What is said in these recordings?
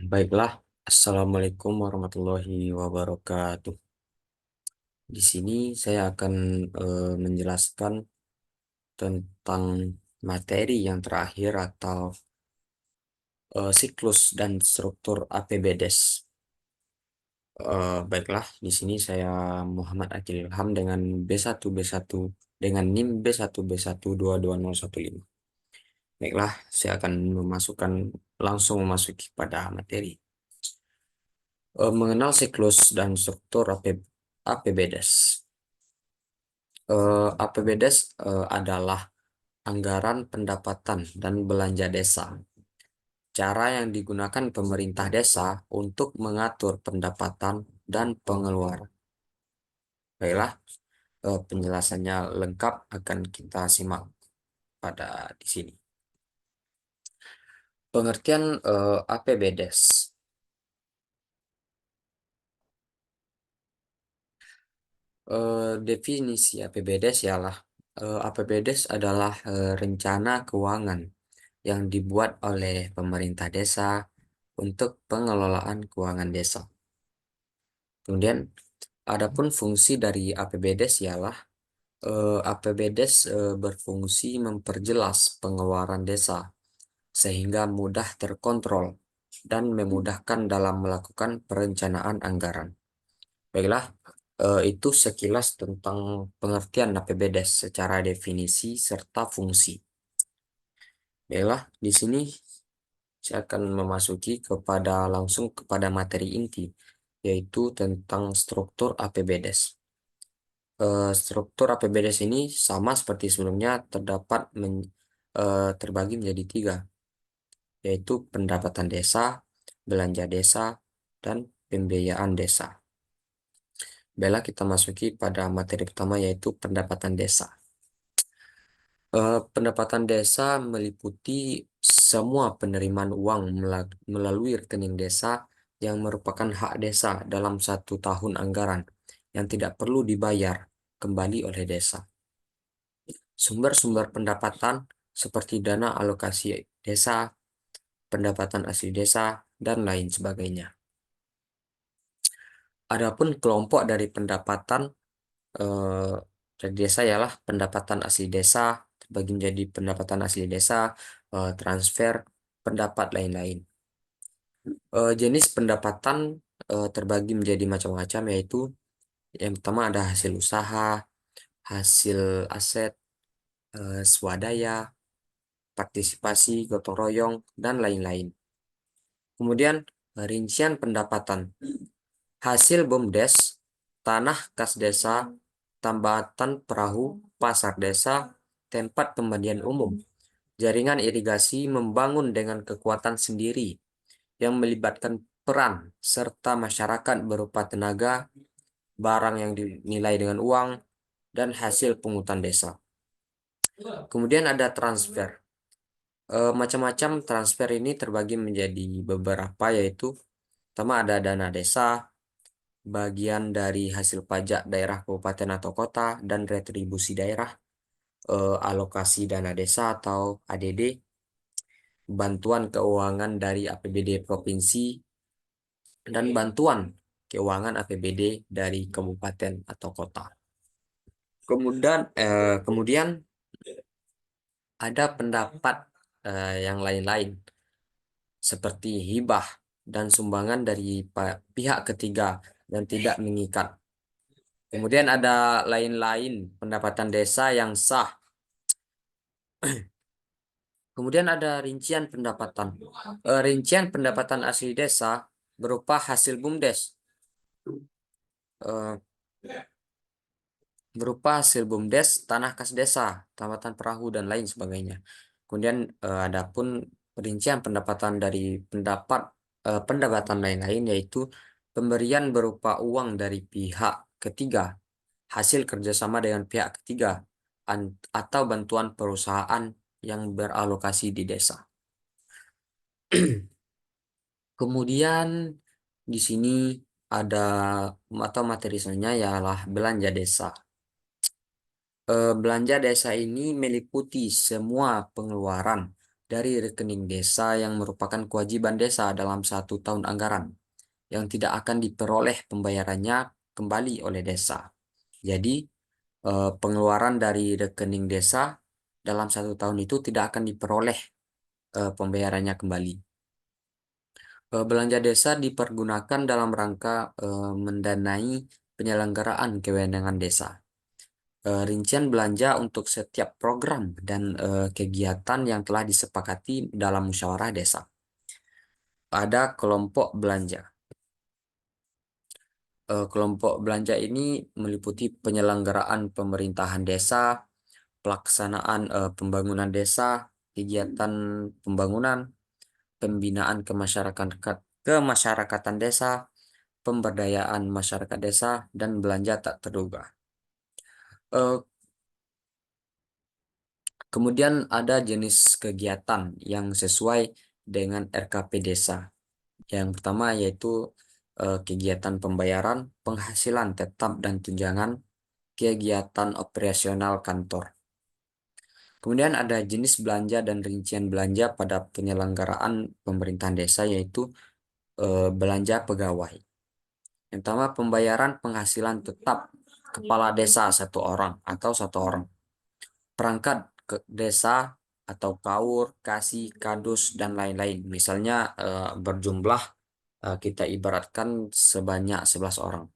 Baiklah, Assalamualaikum warahmatullahi wabarakatuh. Di sini saya akan menjelaskan tentang materi yang terakhir atau siklus dan struktur APBDes. Baiklah, di sini saya Muhammad Akil Ilham dengan B1 dengan NIM B1 B1 22015. Baiklah, saya akan langsung memasuki pada materi. Mengenal siklus dan struktur APBDes. APBDes adalah anggaran pendapatan dan belanja desa. Cara yang digunakan pemerintah desa untuk mengatur pendapatan dan pengeluaran. Baiklah, penjelasannya lengkap akan kita simak pada di sini. Pengertian APBDes. Definisi APBDes ialah APBDes adalah rencana keuangan yang dibuat oleh pemerintah desa untuk pengelolaan keuangan desa. Kemudian, adapun fungsi dari APBDes ialah APBDes berfungsi memperjelas pengeluaran desa sehingga mudah terkontrol dan memudahkan dalam melakukan perencanaan anggaran. Baiklah, itu sekilas tentang pengertian APBDes secara definisi serta fungsi. Baiklah, di sini saya akan langsung kepada materi inti, yaitu tentang struktur APBDes. Struktur APBDes ini sama seperti sebelumnya terbagi menjadi tiga, yaitu pendapatan desa, belanja desa, dan pembiayaan desa. Baiklah, kita masuki pada materi pertama, yaitu pendapatan desa. Pendapatan desa meliputi semua penerimaan uang melalui rekening desa yang merupakan hak desa dalam 1 tahun anggaran yang tidak perlu dibayar kembali oleh desa. Sumber-sumber pendapatan seperti dana alokasi desa, pendapatan asli desa, dan lain sebagainya. Adapun kelompok dari pendapatan eh, dari desa ialah pendapatan asli desa, terbagi menjadi pendapatan asli desa, transfer, pendapat lain-lain. Jenis pendapatan terbagi menjadi macam-macam, yaitu yang pertama ada hasil usaha, hasil aset, swadaya, partisipasi, gotong royong, dan lain-lain. Kemudian rincian pendapatan, hasil BUMDes, tanah kas desa, tambatan perahu, pasar desa, tempat pemandian umum, jaringan irigasi membangun dengan kekuatan sendiri yang melibatkan peran serta masyarakat berupa tenaga, barang yang dinilai dengan uang, dan hasil pungutan desa. Kemudian ada transfer. Macam-macam transfer ini terbagi menjadi beberapa, yaitu pertama ada dana desa, bagian dari hasil pajak daerah kabupaten atau kota, dan retribusi daerah, alokasi dana desa atau ADD, bantuan keuangan dari APBD provinsi, dan bantuan keuangan APBD dari kabupaten atau kota. Kemudian ada pendapat yang lain-lain seperti hibah dan sumbangan dari pihak ketiga dan tidak mengikat. Kemudian ada lain-lain pendapatan desa yang sah. Kemudian ada rincian pendapatan. Rincian pendapatan asli desa berupa hasil BUMDes. Eh, Berupa hasil BUMDes, tanah kas desa, tambatan perahu, dan lain sebagainya. Kemudian adapun rincian pendapatan dari pendapatan lain-lain, yaitu pemberian berupa uang dari pihak ketiga, hasil kerjasama dengan pihak ketiga, atau bantuan perusahaan yang beralokasi di desa. Kemudian di sini ada atau materi selanjutnya ialah belanja desa. Belanja desa ini meliputi semua pengeluaran dari rekening desa yang merupakan kewajiban desa dalam 1 tahun anggaran yang tidak akan diperoleh pembayarannya kembali oleh desa. Jadi pengeluaran dari rekening desa dalam 1 tahun itu tidak akan diperoleh pembayarannya kembali. Belanja desa dipergunakan dalam rangka mendanai penyelenggaraan kewenangan desa. Rincian belanja untuk setiap program dan kegiatan yang telah disepakati dalam musyawarah desa. Ada kelompok belanja. Kelompok belanja ini meliputi penyelenggaraan pemerintahan desa, pelaksanaan pembangunan desa, kegiatan pembangunan, pembinaan kemasyarakatan desa, pemberdayaan masyarakat desa, dan belanja tak terduga. Eh, Kemudian ada jenis kegiatan yang sesuai dengan RKP desa. Yang pertama yaitu kegiatan pembayaran, penghasilan tetap dan tunjangan, kegiatan operasional kantor. Kemudian ada jenis belanja dan rincian belanja pada penyelenggaraan pemerintahan desa yaitu belanja pegawai. Yang pertama pembayaran penghasilan tetap kepala desa 1 orang atau 1 orang. Perangkat ke desa atau kaur, kasih, kadus, dan lain-lain. Misalnya berjumlah kita ibaratkan sebanyak 11 orang.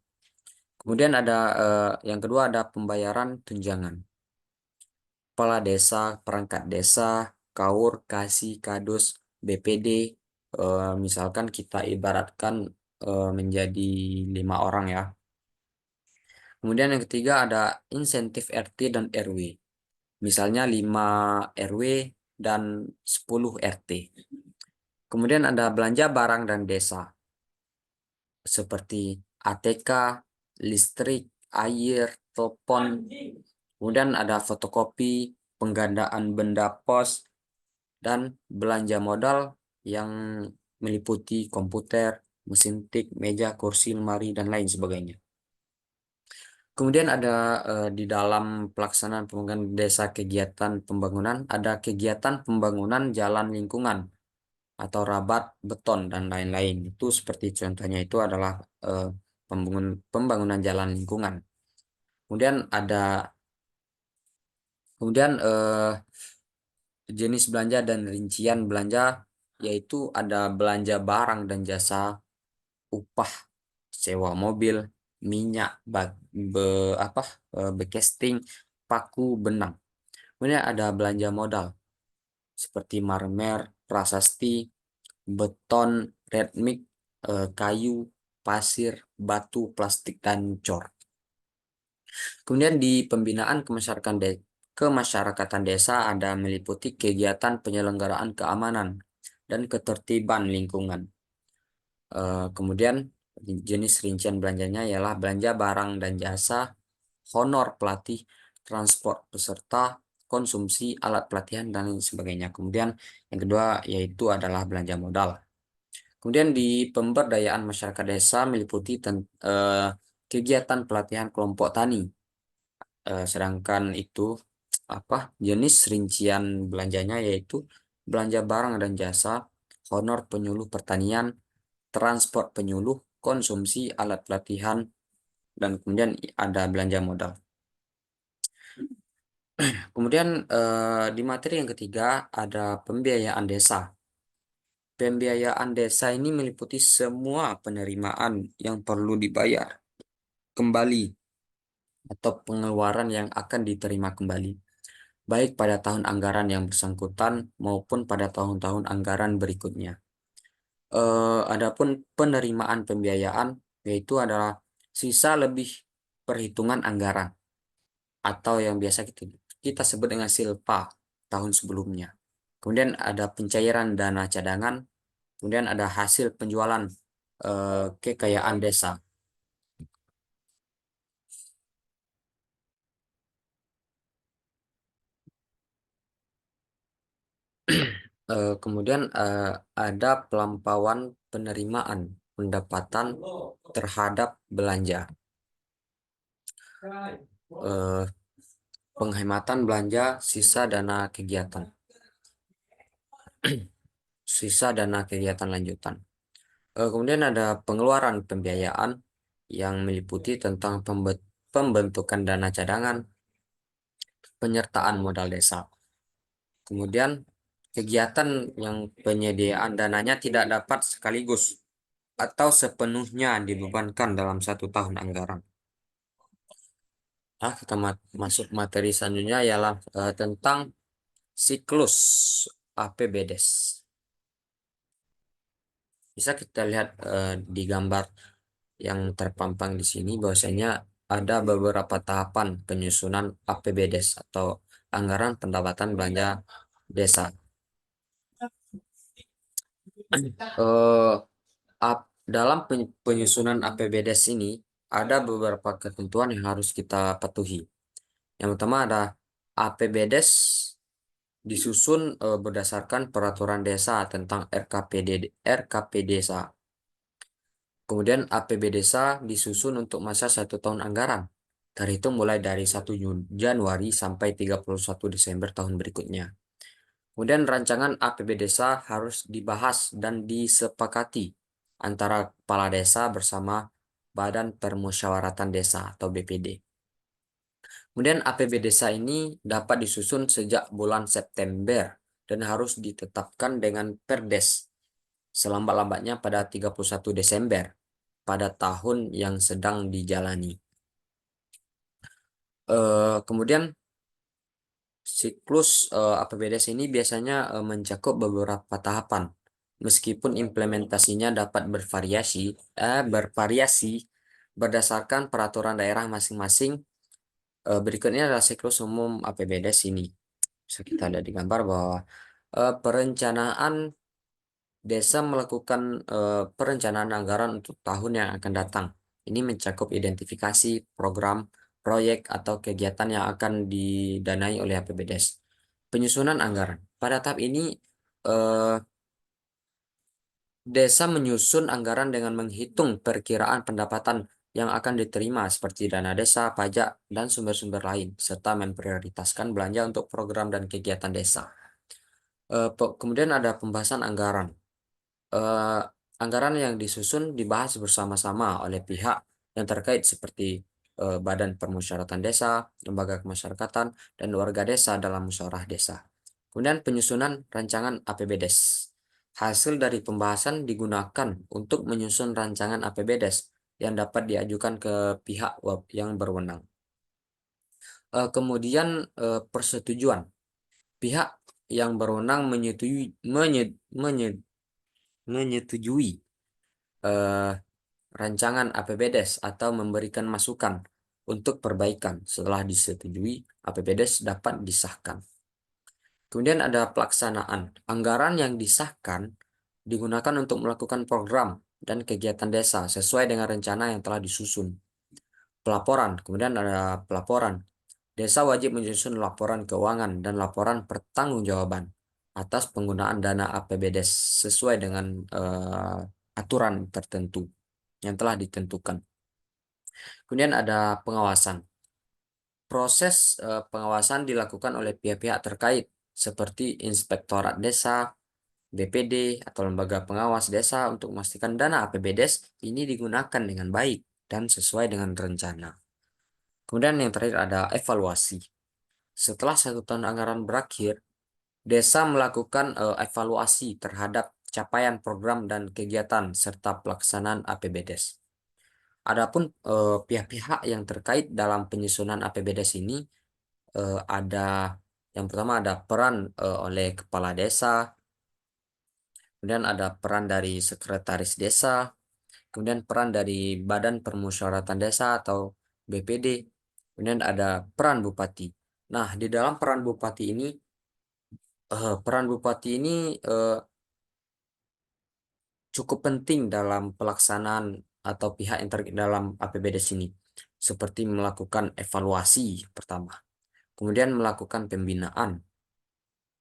Kemudian ada yang kedua ada pembayaran tunjangan. Kepala desa, perangkat desa, kaur, kasih, kadus, BPD, misalkan kita ibaratkan menjadi 5 orang ya. Kemudian yang ketiga ada insentif RT dan RW. Misalnya 5 RW dan 10 RT. Kemudian ada belanja barang dan desa seperti ATK, listrik, air, telepon. Kemudian ada fotokopi, penggandaan benda pos, dan belanja modal yang meliputi komputer, mesin tik, meja, kursi, lemari, dan lain sebagainya. Kemudian ada di dalam pelaksanaan pembangunan desa kegiatan pembangunan, ada kegiatan pembangunan jalan lingkungan atau rabat beton dan lain-lain. Itu seperti contohnya itu adalah eh, pembangunan jalan lingkungan. Kemudian ada jenis belanja dan rincian belanja yaitu ada belanja barang dan jasa, upah, sewa mobil, minyak, apa bekesting, paku, benang. Kemudian ada belanja modal seperti marmer, prasasti, beton, red mix, kayu, pasir, batu, plastik, dan cor. Kemudian di pembinaan kemasyarakatan desa ada meliputi kegiatan penyelenggaraan keamanan dan ketertiban lingkungan. Kemudian jenis rincian belanjanya ialah belanja barang dan jasa, honor pelatih, transport peserta, konsumsi, alat pelatihan, dan lain sebagainya. Kemudian yang kedua yaitu adalah belanja modal. Kemudian di pemberdayaan masyarakat desa meliputi kegiatan pelatihan kelompok tani. Sedangkan itu apa jenis rincian belanjanya yaitu belanja barang dan jasa, honor penyuluh pertanian, transport penyuluh, konsumsi, alat pelatihan, dan kemudian ada belanja modal. Kemudian di materi yang ketiga ada pembiayaan desa. Pembiayaan desa ini meliputi semua penerimaan yang perlu dibayar kembali atau pengeluaran yang akan diterima kembali, baik pada tahun anggaran yang bersangkutan maupun pada tahun-tahun anggaran berikutnya. Adapun penerimaan pembiayaan yaitu adalah sisa lebih perhitungan anggaran atau yang biasa kita sebut dengan silpa tahun sebelumnya. Kemudian ada pencairan dana cadangan, kemudian ada hasil penjualan kekayaan desa. Kemudian ada pelampauan penerimaan pendapatan terhadap belanja. Eh, Penghematan belanja sisa dana kegiatan. sisa dana kegiatan lanjutan. Kemudian ada pengeluaran pembiayaan yang meliputi tentang pembentukan dana cadangan, penyertaan modal desa. Kemudian kegiatan yang penyediaan dananya tidak dapat sekaligus atau sepenuhnya dibebankan dalam 1 tahun anggaran. Nah, kita masuk materi selanjutnya ialah tentang siklus APBDes. Bisa kita lihat di gambar yang terpampang di sini bahwasanya ada beberapa tahapan penyusunan APBDes atau anggaran pendapatan belanja desa. Eh, dalam penyusunan APBDes ini ada beberapa ketentuan yang harus kita patuhi. Yang pertama ada APBDes disusun berdasarkan peraturan desa tentang RKP desa. Kemudian APB desa disusun untuk masa 1 tahun anggaran. Terhitung mulai dari 1 Januari sampai 31 Desember tahun berikutnya. Kemudian rancangan APB desa harus dibahas dan disepakati antara kepala desa bersama Badan Permusyawaratan Desa atau BPD. Kemudian APB desa ini dapat disusun sejak bulan September dan harus ditetapkan dengan Perdes selambat-lambatnya pada 31 Desember pada tahun yang sedang dijalani. Kemudian siklus APBDes ini biasanya mencakup beberapa tahapan. Meskipun implementasinya dapat bervariasi berdasarkan peraturan daerah masing-masing. Berikutnya adalah siklus umum APBDes ini. Bisa kita lihat di gambar bahwa perencanaan desa melakukan perencanaan anggaran untuk tahun yang akan datang. Ini mencakup identifikasi program, proyek, atau kegiatan yang akan didanai oleh APBDes. Penyusunan anggaran. Pada tahap ini, eh, desa menyusun anggaran dengan menghitung perkiraan pendapatan yang akan diterima seperti dana desa, pajak, dan sumber-sumber lain, serta memprioritaskan belanja untuk program dan kegiatan desa. Kemudian ada pembahasan anggaran. eh, Anggaran yang disusun dibahas bersama-sama oleh pihak yang terkait seperti Badan Permusyawaratan Desa, Lembaga Kemasyarakatan, dan warga desa dalam musyawarah desa. Kemudian penyusunan rancangan APBDes. Hasil dari pembahasan digunakan untuk menyusun rancangan APBDes yang dapat diajukan ke pihak yang berwenang. Kemudian persetujuan. Pihak yang berwenang menyetujui eh, rancangan APBDes atau memberikan masukan untuk perbaikan. Setelah disetujui, APBDes dapat disahkan. Kemudian ada pelaksanaan. Anggaran yang disahkan digunakan untuk melakukan program dan kegiatan desa sesuai dengan rencana yang telah disusun. Pelaporan. Kemudian ada pelaporan. Desa wajib menyusun laporan keuangan dan laporan pertanggungjawaban atas penggunaan dana APBDes sesuai dengan aturan tertentu yang telah ditentukan. Kemudian ada pengawasan. Proses pengawasan dilakukan oleh pihak-pihak terkait seperti Inspektorat Desa, BPD, atau lembaga pengawas desa untuk memastikan dana APBDes ini digunakan dengan baik dan sesuai dengan rencana. Kemudian yang terakhir ada evaluasi. Setelah 1 tahun anggaran berakhir, desa melakukan evaluasi terhadap capaian program dan kegiatan serta pelaksanaan APBDes. Adapun pihak-pihak yang terkait dalam penyusunan APBDes ini ada yang pertama ada peran oleh kepala desa, kemudian ada peran dari sekretaris desa, kemudian peran dari Badan Permusyawaratan Desa atau BPD, kemudian ada peran bupati. Nah, di dalam peran bupati ini cukup penting dalam pelaksanaan atau pihak yang terkait dalam APBD sini, seperti melakukan evaluasi pertama, kemudian melakukan pembinaan,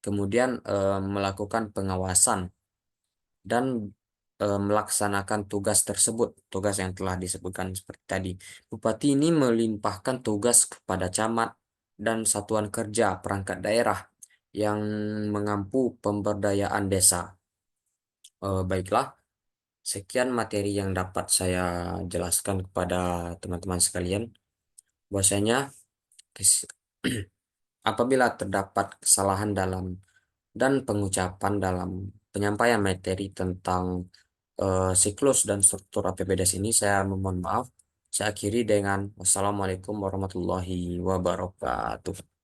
kemudian melakukan pengawasan dan melaksanakan tugas tersebut, tugas yang telah disebutkan seperti tadi. Bupati ini melimpahkan tugas kepada camat dan satuan kerja perangkat daerah yang mengampu pemberdayaan desa. Baiklah, sekian materi yang dapat saya jelaskan kepada teman-teman sekalian. Bahwasanya kes- apabila terdapat kesalahan dalam dan pengucapan dalam penyampaian materi tentang siklus dan struktur APBDes ini, saya memohon maaf. Saya akhiri dengan wassalamualaikum warahmatullahi wabarakatuh.